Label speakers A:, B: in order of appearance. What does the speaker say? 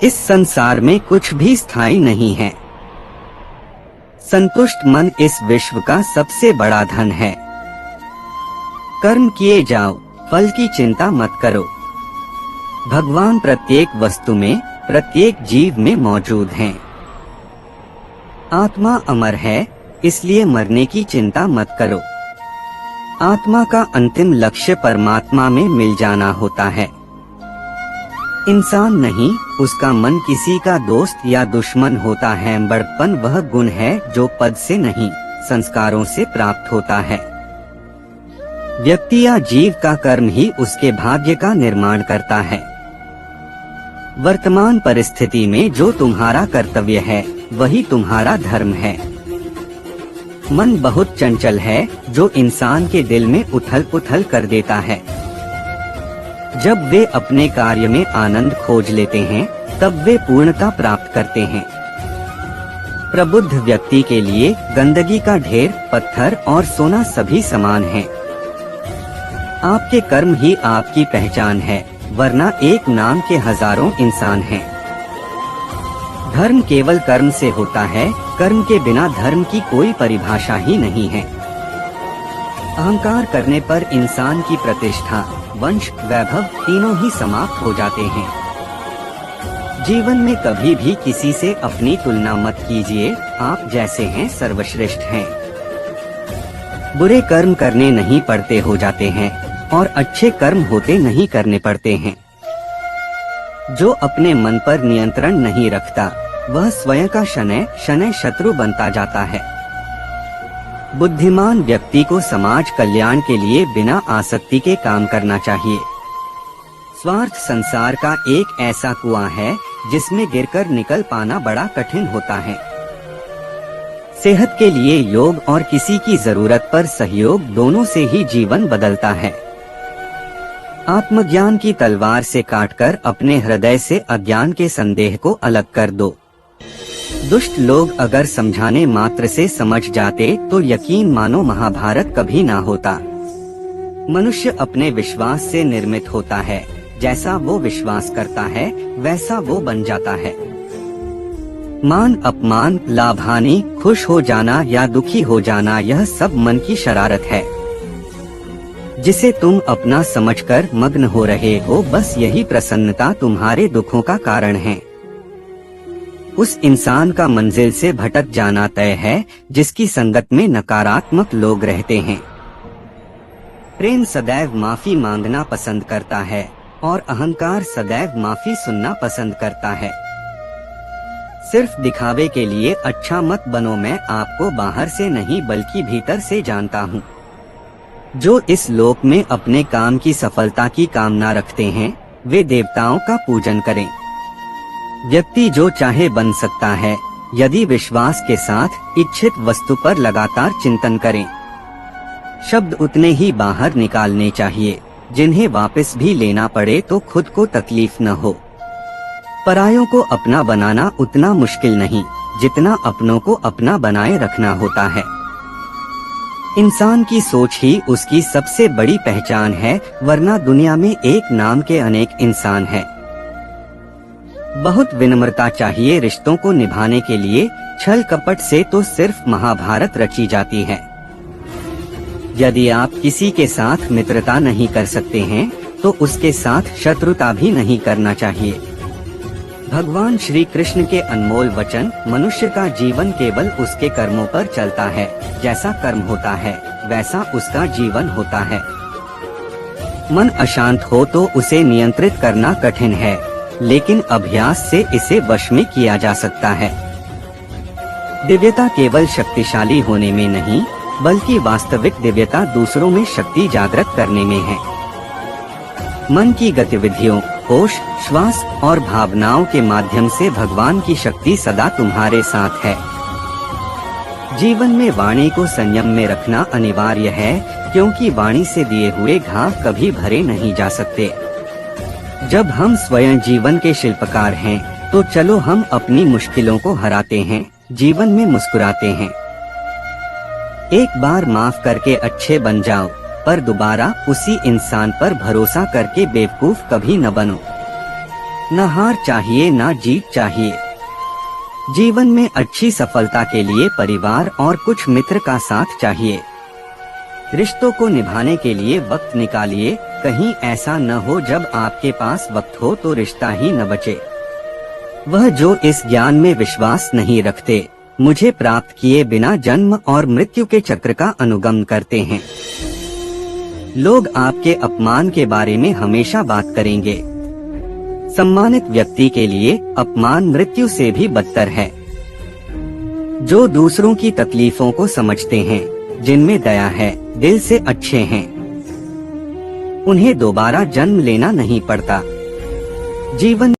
A: इस संसार में कुछ भी स्थायी नहीं है। संतुष्ट मन इस विश्व का सबसे बड़ा धन है। कर्म किए जाओ, फल की चिंता मत करो। भगवान प्रत्येक वस्तु में, प्रत्येक जीव में मौजूद हैं। आत्मा अमर है, इसलिए मरने की चिंता मत करो। आत्मा का अंतिम लक्ष्य परमात्मा में मिल जाना होता है। इंसान नहीं, उसका मन किसी का दोस्त या दुश्मन होता है। बड़प्पन वह गुण है जो पद से नहीं, संस्कारों से प्राप्त होता है। व्यक्ति या जीव का कर्म ही उसके भाग्य का निर्माण करता है। वर्तमान परिस्थिति में जो तुम्हारा कर्तव्य है, वही तुम्हारा धर्म है। मन बहुत चंचल है, जो इंसान के दिल में उथल पुथल कर देता है। जब वे अपने कार्य में आनंद खोज लेते हैं, तब वे पूर्णता प्राप्त करते हैं। प्रबुद्ध व्यक्ति के लिए गंदगी का ढेर, पत्थर और सोना सभी समान हैं। आपके कर्म ही आपकी पहचान है, वरना एक नाम के हजारों इंसान हैं। धर्म केवल कर्म से होता है, कर्म के बिना धर्म की कोई परिभाषा ही नहीं है। अहंकार करने पर इंसान की प्रतिष्ठा, वंश, वैभव तीनों ही समाप्त हो जाते हैं। जीवन में कभी भी किसी से अपनी तुलना मत कीजिए, आप जैसे हैं सर्वश्रेष्ठ हैं। बुरे कर्म करने नहीं पड़ते हो जाते हैं, और अच्छे कर्म होते नहीं करने पड़ते हैं। जो अपने मन पर नियंत्रण नहीं रखता, वह स्वयं का शनैः शनैः शत्रु बनता जाता है। बुद्धिमान व्यक्ति को समाज कल्याण के लिए बिना आसक्ति के काम करना चाहिए। स्वार्थ संसार का एक ऐसा कुआं है, जिसमें गिरकर निकल पाना बड़ा कठिन होता है। सेहत के लिए योग और किसी की जरूरत पर सहयोग, दोनों से ही जीवन बदलता है। आत्मज्ञान की तलवार से काटकर अपने हृदय से अज्ञान के संदेह को अलग कर दो। दुष्ट लोग अगर समझाने मात्र से समझ जाते तो यकीन मानो महाभारत कभी ना होता। मनुष्य अपने विश्वास से निर्मित होता है, जैसा वो विश्वास करता है वैसा वो बन जाता है। मान अपमान, लाभ हानि, खुश हो जाना या दुखी हो जाना, यह सब मन की शरारत है। जिसे तुम अपना समझकर मग्न हो रहे हो, बस यही प्रसन्नता तुम्हारे दुखों का कारण है। उस इंसान का मंजिल से भटक जाना तय है, जिसकी संगत में नकारात्मक लोग रहते हैं। प्रेम सदैव माफी मांगना पसंद करता है, और अहंकार सदैव माफी सुनना पसंद करता है। सिर्फ दिखावे के लिए अच्छा मत बनो। मैं आपको बाहर से नहीं बल्कि भीतर से जानता हूँ। जो इस लोक में अपने काम की सफलता की कामना रखते हैं, वे देवताओं का पूजन करें। व्यक्ति जो चाहे बन सकता है, यदि विश्वास के साथ इच्छित वस्तु पर लगातार चिंतन करें। शब्द उतने ही बाहर निकालने चाहिए, जिन्हें वापस भी लेना पड़े तो खुद को तकलीफ न हो। परायों को अपना बनाना उतना मुश्किल नहीं, जितना अपनों को अपना बनाए रखना होता है। इंसान की सोच ही उसकी सबसे बड़ी पहचान है, वरना दुनिया में एक नाम के अनेक इंसान हैं। बहुत विनम्रता चाहिए रिश्तों को निभाने के लिए। छल कपट से तो सिर्फ महाभारत रची जाती है। यदि आप किसी के साथ मित्रता नहीं कर सकते हैं, तो उसके साथ शत्रुता भी नहीं करना चाहिए। भगवान श्री कृष्ण के अनमोल वचन, मनुष्य का जीवन केवल उसके कर्मों पर चलता है। जैसा कर्म होता है, वैसा उसका जीवन होता है। मन अशांत हो तो उसे नियंत्रित करना कठिन है, लेकिन अभ्यास से इसे वश में किया जा सकता है। दिव्यता केवल शक्तिशाली होने में नहीं, बल्कि वास्तविक दिव्यता दूसरों में शक्ति जागृत करने में है। मन की गतिविधियों, होश, श्वास और भावनाओं के माध्यम से भगवान की शक्ति सदा तुम्हारे साथ है। जीवन में वाणी को संयम में रखना अनिवार्य है, क्योंकि वाणी से दिए हुए घाव कभी भरे नहीं जा सकते। जब हम स्वयं जीवन के शिल्पकार हैं, तो चलो हम अपनी मुश्किलों को हराते हैं, जीवन में मुस्कुराते हैं। एक बार माफ करके अच्छे बन जाओ, पर दोबारा उसी इंसान पर भरोसा करके बेवकूफ कभी न बनो। न हार चाहिए न जीत चाहिए। जीवन में अच्छी सफलता के लिए परिवार और कुछ मित्र का साथ चाहिए। रिश्तों को निभाने के लिए वक्त निकालिए, कहीं ऐसा न हो जब आपके पास वक्त हो तो रिश्ता ही न बचे। वह जो इस ज्ञान में विश्वास नहीं रखते, मुझे प्राप्त किए बिना जन्म और मृत्यु के चक्र का अनुगमन करते हैं। लोग आपके अपमान के बारे में हमेशा बात करेंगे। सम्मानित व्यक्ति के लिए अपमान मृत्यु से भी बदतर है। जो दूसरों की तकलीफों को समझते हैं, जिनमें दया है, दिल से अच्छे हैं, उन्हें दोबारा जन्म लेना नहीं पड़ता। जीवन